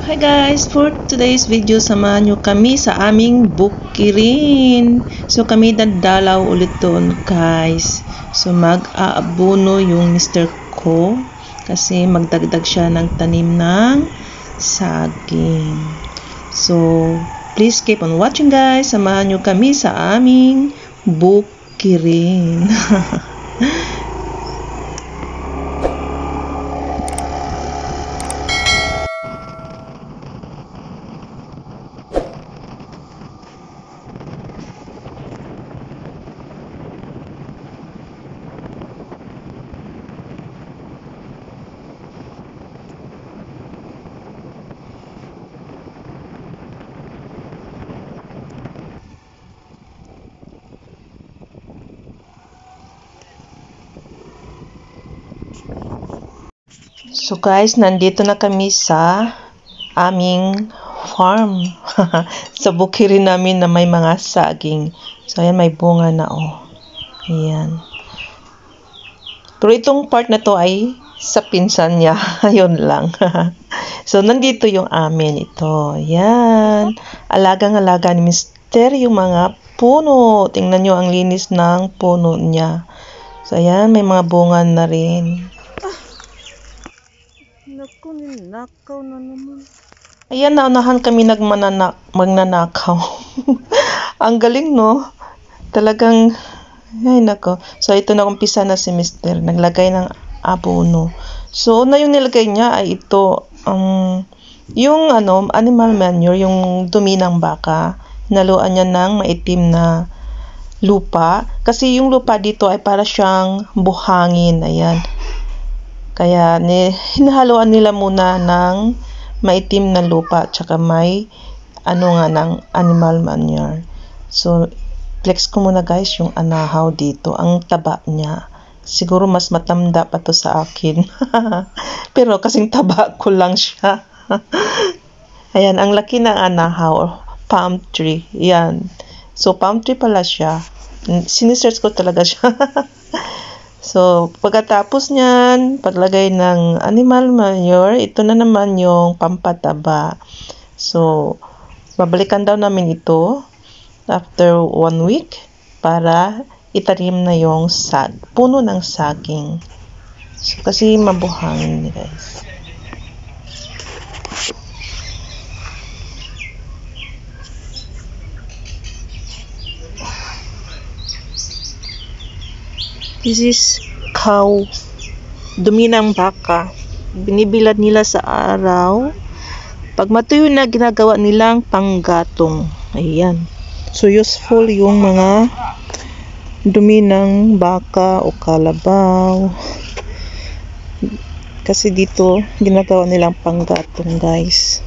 Hi guys! For today's video, samahan nyo kami sa aming bukirin. So kami dadalaw ulit doon guys. So mag-aabono yung Mr. ko kasi magdagdag siya ng tanim ng saging. So please keep on watching guys. Samahan nyo kami sa aming bukirin. So guys, nandito na kami sa aming farm. Sa bukirin namin na may mga saging. So ayan, may bunga na oh. Ayan. Pero itong part na to ay sa pinsan niya. Yun lang. So nandito yung amin ito. Ayan. Alagang-alaga ni Mister yung mga puno. Tingnan nyo ang linis ng puno niya. So ayan, may mga bunga na rin. Naku, ninakaw na naman. Ayan, naunahan kami magnanakaw. Ang galing, no? Talagang, ay nako. So, ito na umpisa na si Mister. Naglagay ng abono. So, na yung nilagay niya ay ito, yung animal manure, yung dumi ng baka. Hinaluan niya ng maitim na lupa. Kasi yung lupa dito ay para siyang buhangin. Ayan. Kaya hinahaluan nila muna ng maitim na lupa tsaka may ng animal manure. So flex ko muna guys yung anahaw dito. Ang taba niya. Siguro mas matanda pa to sa akin. Pero kasing taba ko lang siya. Ayan, ang laki ng anahaw. Palm tree. Yan. So palm tree pala siya. Sinisearch ko talaga siya. So, pagkatapos niyan, paglagay ng animal manure, ito na naman yung pampataba. So, babalikan daw namin ito after 1 week para itanim na yung puno ng saging. So, kasi mabuhangin guys. This is cow. Dumi ng baka. Binibilad nila sa araw. Pag matuyo na, ginagawa nilang panggatong. Ayan. So, useful yung mga dumi ng baka o kalabaw. Kasi dito, ginagawa nilang panggatong, guys.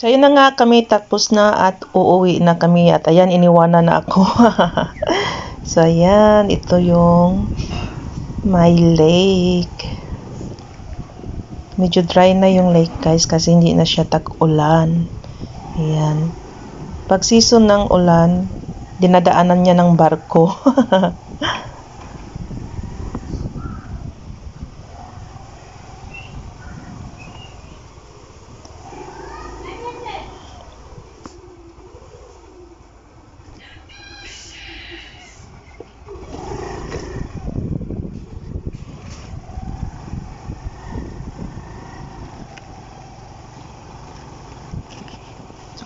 So, yun na nga kami, tapos na at uuwi na kami. At ayan, iniwanan na ako. So, ayan, ito yung my lake. Medyo dry na yung lake, guys, kasi hindi na siya tag-ulan. Ayan. Pag season ng ulan, dinadaanan niya ng barko.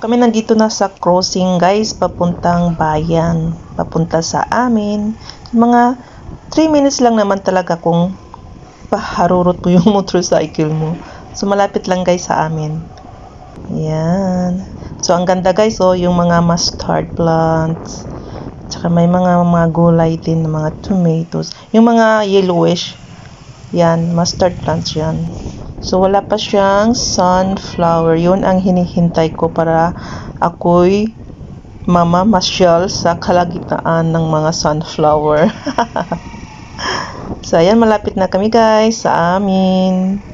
Kami nandito na sa crossing guys, papuntang bayan, papunta sa amin. Mga 3 minutes lang naman talaga kung paharurot mo yung motorcycle mo. So malapit lang guys sa amin. Ayan. So ang ganda guys, oh, yung mga mustard plants. Tsaka may mga gulay din, mga tomatoes. Yung mga yellowish, yan, mustard plants yan. So, wala pa siyang sunflower. Yun ang hinihintay ko para ako'y mamamasyal sa kalagitnaan ng mga sunflower. So, ayan, malapit na kami guys sa amin.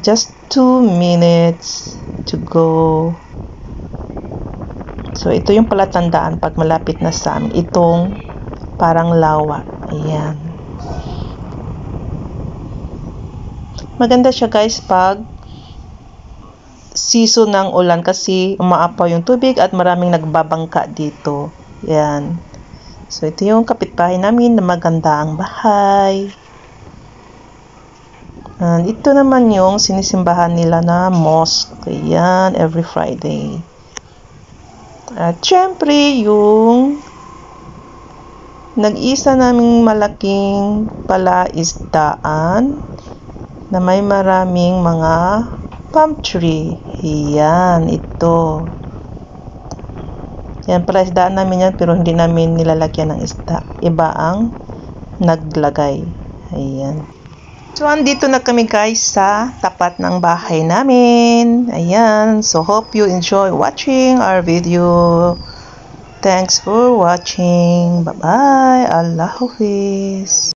Just 2 minutes to go. So, ito yung palatandaan pag malapit na sa amin. Itong parang lawa. Ayan. Maganda siya guys pag season ng ulan kasi umaapaw yung tubig at maraming nagbabangka dito. Yan. So, ito yung kapitbahay namin na maganda ang bahay. And ito naman yung sinisimbahan nila na mosque. Yan, every Friday. At syempre, yung nag-isa naming malaking palaisdaan na may maraming mga palm tree. Yan, ito. Yan, palaisdaan namin yan pero hindi namin nilalagyan ng isda. Iba ang naglagay. Ayan. So, andito na kami guys sa tapat ng bahay namin. Ayan. So, hope you enjoy watching our video. Thanks for watching. Bye-bye. Allah Hafiz.